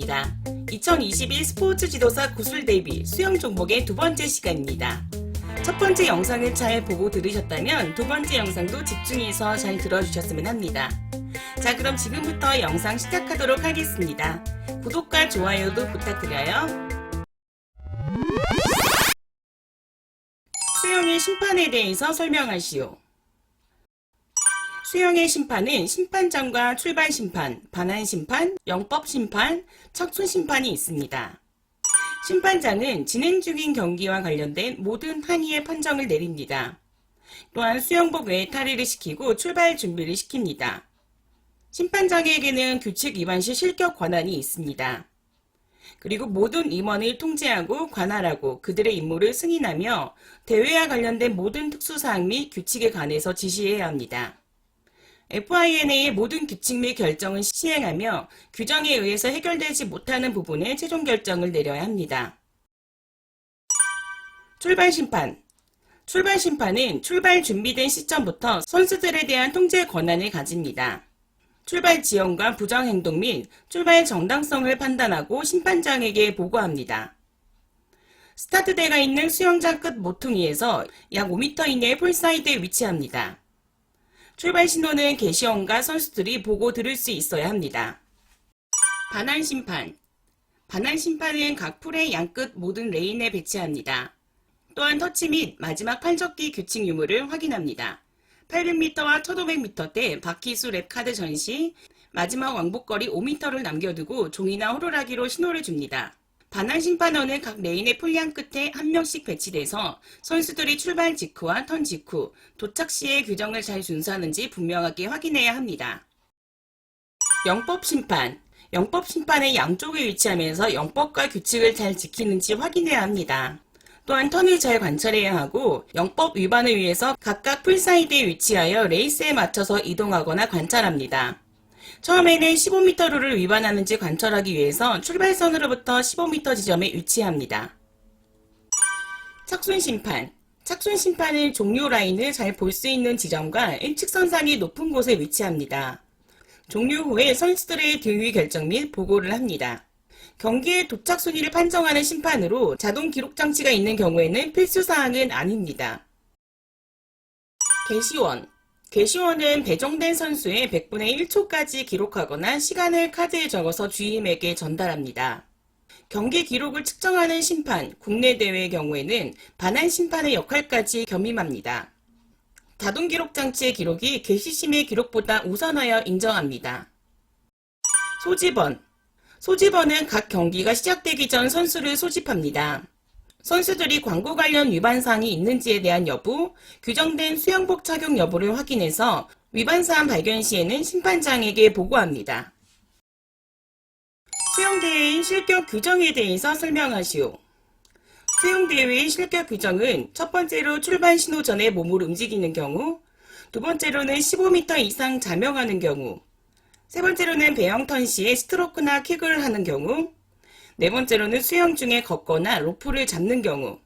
반갑습니다. 2021 스포츠 지도사 구술 대비 수영 종목의 두 번째 시간입니다. 첫 번째 영상을 잘 보고 들으셨다면 두 번째 영상도 집중해서 잘 들어주셨으면 합니다. 자, 그럼 지금부터 영상 시작하도록 하겠습니다. 구독과 좋아요도 부탁드려요. 수영의 심판에 대해서 설명하시오. 수영의 심판은 심판장과 출발 심판, 반환 심판, 영법 심판, 척순 심판이 있습니다. 심판장은 진행 중인 경기와 관련된 모든 항의의 판정을 내립니다. 또한 수영복 외에 탈의를 시키고 출발 준비를 시킵니다. 심판장에게는 규칙 위반 시 실격 권한이 있습니다. 그리고 모든 임원을 통제하고 관할하고 그들의 임무를 승인하며 대회와 관련된 모든 특수사항 및 규칙에 관해서 지시해야 합니다. FINA의 모든 규칙 및 결정을 시행하며 규정에 의해서 해결되지 못하는 부분에 최종 결정을 내려야 합니다. 출발 심판. 출발 심판은 출발 준비된 시점부터 선수들에 대한 통제 권한을 가집니다. 출발 지연과 부정행동 및 출발 정당성을 판단하고 심판장에게 보고합니다. 스타트대가 있는 수영장 끝 모퉁이에서 약 5m 이내의 폴사이드에 위치합니다. 출발 신호는 개시원과 선수들이 보고 들을 수 있어야 합니다. 반환 심판. 반환 심판은 각 풀의 양끝 모든 레인에 배치합니다. 또한 터치 및 마지막 팔접기 규칙 유무를 확인합니다. 800m와 1500m 때 바퀴수 랩카드 전시, 마지막 왕복거리 5m를 남겨두고 종이나 호루라기로 신호를 줍니다. 반환 심판원은 각 레인의 풀양 끝에 한 명씩 배치돼서 선수들이 출발 직후와 턴 직후, 도착 시의 규정을 잘 준수하는지 분명하게 확인해야 합니다. 영법 심판. 영법 심판의 양쪽에 위치하면서 영법과 규칙을 잘 지키는지 확인해야 합니다. 또한 턴을 잘 관찰해야 하고 영법 위반을 위해서 각각 풀사이드에 위치하여 레이스에 맞춰서 이동하거나 관찰합니다. 처음에는 15m 룰을 위반하는지 관찰하기 위해서 출발선으로부터 15m 지점에 위치합니다. 착순 심판. 착순 심판은 종료 라인을 잘 볼 수 있는 지점과 일직선상이 높은 곳에 위치합니다. 종료 후에 선수들의 등위 결정 및 보고를 합니다. 경기의 도착 순위를 판정하는 심판으로 자동 기록 장치가 있는 경우에는 필수사항은 아닙니다. 개시원. 개시원은 배정된 선수의 100분의 1초까지 기록하거나 시간을 카드에 적어서 주임에게 전달합니다. 경기 기록을 측정하는 심판, 국내 대회의 경우에는 반환 심판의 역할까지 겸임합니다. 자동 기록 장치의 기록이 개시심의 기록보다 우선하여 인정합니다. 소집원. 소집원은 각 경기가 시작되기 전 선수를 소집합니다. 선수들이 광고 관련 위반사항이 있는지에 대한 여부, 규정된 수영복 착용 여부를 확인해서 위반사항 발견 시에는 심판장에게 보고합니다. 수영대회의 실격 규정에 대해서 설명하시오. 수영대회의 실격 규정은 첫 번째로 출발 신호 전에 몸을 움직이는 경우, 두 번째로는 15m 이상 자명하는 경우, 세 번째로는 배영 턴 시에 스트로크나 킥을 하는 경우, 네 번째로는 수영 중에 걷거나 로프를 잡는 경우,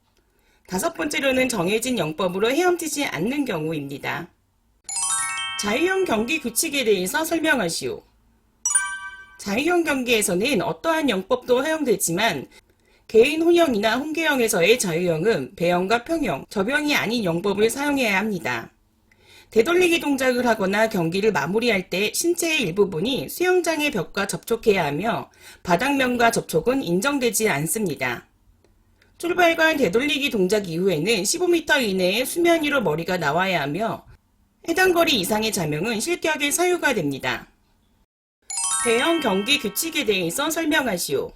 다섯 번째로는 정해진 영법으로 헤엄치지 않는 경우입니다. 자유형 경기 규칙에 대해서 설명하시오. 자유형 경기에서는 어떠한 영법도 허용되지만 개인 혼영이나 혼계형에서의 자유형은 배영과 평영, 접영이 아닌 영법을 사용해야 합니다. 되돌리기 동작을 하거나 경기를 마무리할 때 신체의 일부분이 수영장의 벽과 접촉해야 하며 바닥면과 접촉은 인정되지 않습니다. 출발과 되돌리기 동작 이후에는 15m 이내에 수면 위로 머리가 나와야 하며 해당 거리 이상의 자명은 실격의 사유가 됩니다. 배영 경기 규칙에 대해서 설명하시오.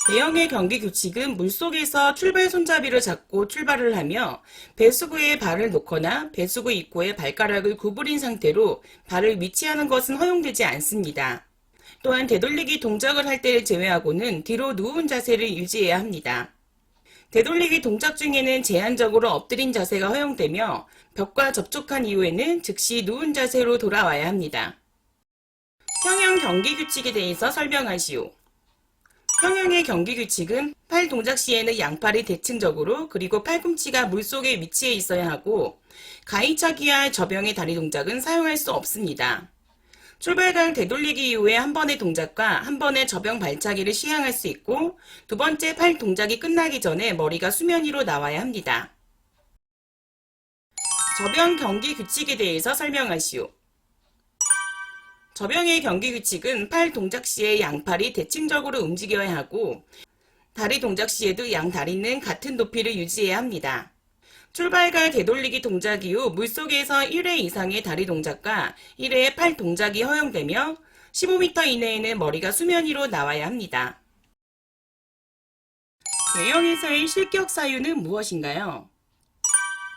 배영의 경기 규칙은 물속에서 출발 손잡이를 잡고 출발을 하며 배수구에 발을 놓거나 배수구 입구에 발가락을 구부린 상태로 발을 위치하는 것은 허용되지 않습니다. 또한 되돌리기 동작을 할 때를 제외하고는 뒤로 누운 자세를 유지해야 합니다. 되돌리기 동작 중에는 제한적으로 엎드린 자세가 허용되며 벽과 접촉한 이후에는 즉시 누운 자세로 돌아와야 합니다. 평영 경기 규칙에 대해서 설명하시오. 평영의 경기 규칙은 팔 동작 시에는 양팔이 대칭적으로 그리고 팔꿈치가 물속에 위치해 있어야 하고 가위차기와 접영의 다리 동작은 사용할 수 없습니다. 출발각 되돌리기 이후에 한 번의 동작과 한 번의 접영 발차기를 시행할 수 있고 두 번째 팔 동작이 끝나기 전에 머리가 수면 위로 나와야 합니다. 접영 경기 규칙에 대해서 설명하시오. 접영의 경기 규칙은 팔 동작 시에 양팔이 대칭적으로 움직여야 하고 다리 동작 시에도 양 다리는 같은 높이를 유지해야 합니다. 출발과 되돌리기 동작 이후 물속에서 1회 이상의 다리 동작과 1회의 팔 동작이 허용되며 15m 이내에는 머리가 수면 위로 나와야 합니다. 개영에서의 실격 사유는 무엇인가요?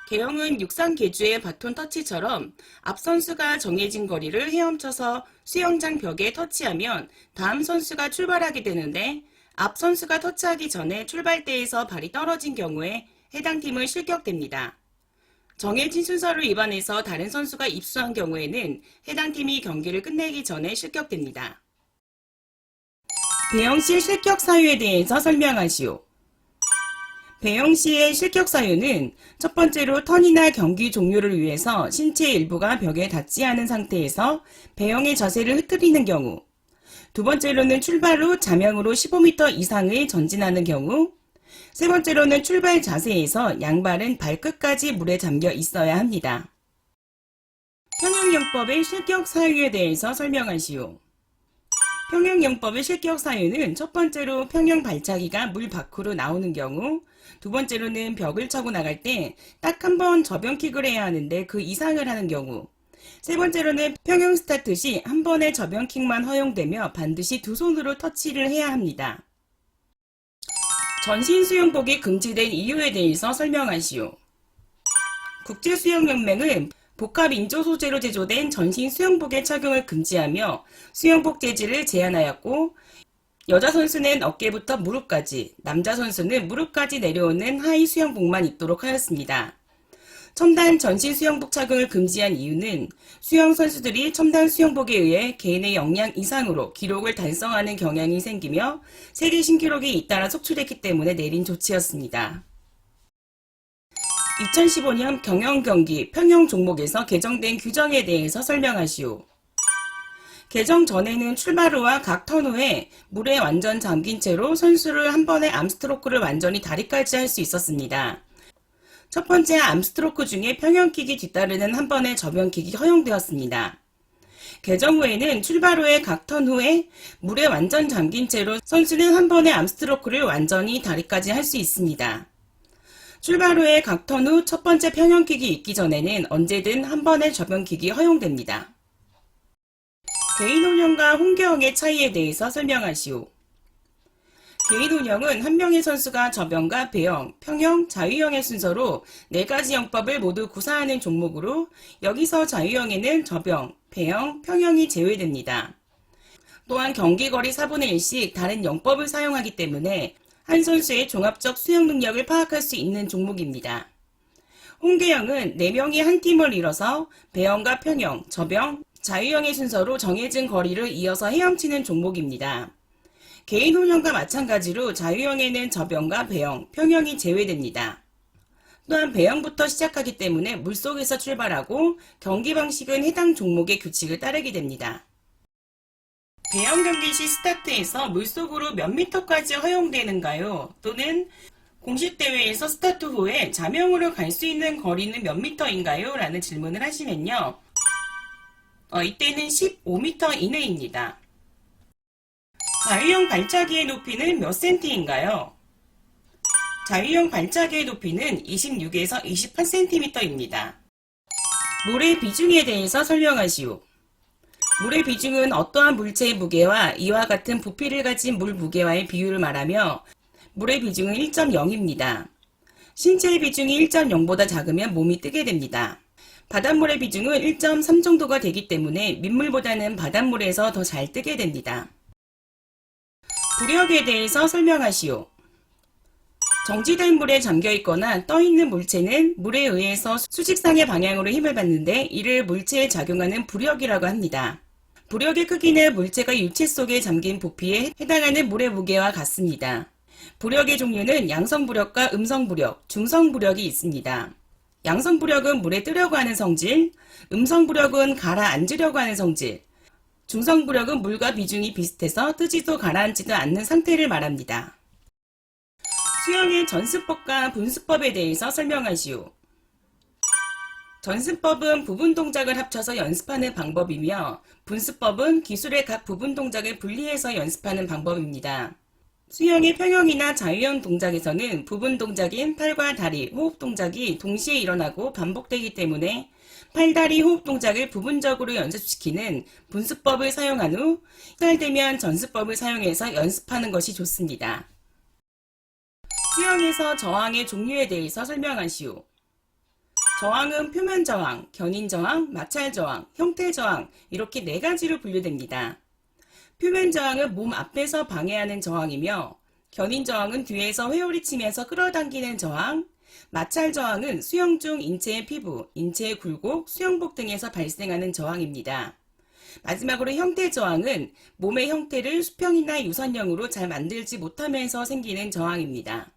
개영은 육상 계주의 바톤 터치처럼 앞 선수가 정해진 거리를 헤엄쳐서 수영장 벽에 터치하면 다음 선수가 출발하게 되는데 앞 선수가 터치하기 전에 출발대에서 발이 떨어진 경우에 해당 팀은 실격됩니다. 정해진 순서를 위반해서 다른 선수가 입수한 경우에는 해당 팀이 경기를 끝내기 전에 실격됩니다. 배영 시 실격 사유에 대해서 설명하시오. 배영 시의 실격 사유는 첫 번째로 턴이나 경기 종료를 위해서 신체 일부가 벽에 닿지 않은 상태에서 배영의 자세를 흐트리는 경우, 두 번째로는 출발 후 자명으로 15m 이상을 전진하는 경우, 세 번째로는 출발 자세에서 양발은 발끝까지 물에 잠겨 있어야 합니다. 평형영법의 실격 사유에 대해서 설명하시오. 평형영법의 실격 사유는 첫 번째로 평형 발차기가 물 밖으로 나오는 경우, 두 번째로는 벽을 차고 나갈 때 딱 한 번 접영킥을 해야 하는데 그 이상을 하는 경우, 세 번째로는 평형 스타트 시 한 번의 접영킥만 허용되며 반드시 두 손으로 터치를 해야 합니다. 전신 수영복이 금지된 이유에 대해서 설명하시오. 국제수영연맹은 복합 인조 소재로 제조된 전신 수영복의 착용을 금지하며 수영복 재질을 제한하였고 여자 선수는 어깨부터 무릎까지, 남자 선수는 무릎까지 내려오는 하의 수영복만 입도록 하였습니다. 첨단 전신 수영복 착용을 금지한 이유는 수영 선수들이 첨단 수영복에 의해 개인의 역량 이상으로 기록을 달성하는 경향이 생기며 세계 신기록이 잇따라 속출했기 때문에 내린 조치였습니다. 2015년 경영경기 평영 종목에서 개정된 규정에 대해서 설명하시오. 개정 전에는 출발 후와 각 턴 후에 물에 완전 잠긴 채로 선수를 한 번에 암스트로크를 완전히 다리까지 할 수 있었습니다. 첫 번째 암스트로크 중에 평형킥이 뒤따르는 한 번의 접영킥이 허용되었습니다. 개정 후에는 출발 후에 각 턴 후에 물에 완전 잠긴 채로 선수는 한 번의 암스트로크를 완전히 다리까지 할 수 있습니다. 출발 후에 각 턴 후 첫 번째 평형킥이 있기 전에는 언제든 한 번의 접영킥이 허용됩니다. 개인운영과 홍계영의 차이에 대해서 설명하시오. 개인운영은 한 명의 선수가 접영과 배영, 평영, 자유형의 순서로 4가지 영법을 모두 구사하는 종목으로 여기서 자유형에는 접영, 배영, 평영이 제외됩니다. 또한 경기거리 4분의 1씩 다른 영법을 사용하기 때문에 한 선수의 종합적 수영 능력을 파악할 수 있는 종목입니다. 홍계영은 4명이 한 팀을 이뤄서 배영과 평영, 접영, 자유형의 순서로 정해진 거리를 이어서 헤엄치는 종목입니다. 개인 훈련과 마찬가지로 자유형에는 접영과 배영, 평영이 제외됩니다. 또한 배영부터 시작하기 때문에 물속에서 출발하고 경기 방식은 해당 종목의 규칙을 따르게 됩니다. 배영 경기 시 스타트에서 물속으로 몇 미터까지 허용되는가요? 또는 공식 대회에서 스타트 후에 자명으로 갈 수 있는 거리는 몇 미터인가요? 라는 질문을 하시면요. 이때는 15m 이내입니다. 자유형 발차기의 높이는 몇 cm인가요? 자유형 발차기의 높이는 26에서 28cm입니다. 물의 비중에 대해서 설명하시오. 물의 비중은 어떠한 물체의 무게와 이와 같은 부피를 가진 물 무게와의 비율을 말하며 물의 비중은 1.0입니다. 신체의 비중이 1.0보다 작으면 몸이 뜨게 됩니다. 바닷물의 비중은 1.3 정도가 되기 때문에 민물보다는 바닷물에서 더 잘 뜨게 됩니다. 부력에 대해서 설명하시오. 정지된 물에 잠겨있거나 떠있는 물체는 물에 의해서 수직상의 방향으로 힘을 받는데 이를 물체에 작용하는 부력이라고 합니다. 부력의 크기는 물체가 유체 속에 잠긴 부피에 해당하는 물의 무게와 같습니다. 부력의 종류는 양성부력과 음성부력, 중성부력이 있습니다. 양성부력은 물에 뜨려고 하는 성질, 음성부력은 가라앉으려고 하는 성질, 중성부력은 물과 비중이 비슷해서 뜨지도 가라앉지도 않는 상태를 말합니다. 수영의 전습법과 분습법에 대해서 설명하시오. 전습법은 부분 동작을 합쳐서 연습하는 방법이며 분습법은 기술의 각 부분 동작을 분리해서 연습하는 방법입니다. 수영의 평형이나 자유형 동작에서는 부분 동작인 팔과 다리, 호흡 동작이 동시에 일어나고 반복되기 때문에 팔, 다리, 호흡 동작을 부분적으로 연습시키는 분습법을 사용한 후 시달되면 전습법을 사용해서 연습하는 것이 좋습니다. 수영에서 저항의 종류에 대해서 설명하시오. 저항은 표면 저항, 견인 저항, 마찰 저항, 형태 저항 이렇게 네 가지로 분류됩니다. 표면 저항은 몸 앞에서 방해하는 저항이며 견인 저항은 뒤에서 회오리 치면서 끌어당기는 저항, 마찰 저항은 수영 중 인체의 피부, 인체의 굴곡, 수영복 등에서 발생하는 저항입니다. 마지막으로 형태 저항은 몸의 형태를 수평이나 유선형으로 잘 만들지 못하면서 생기는 저항입니다.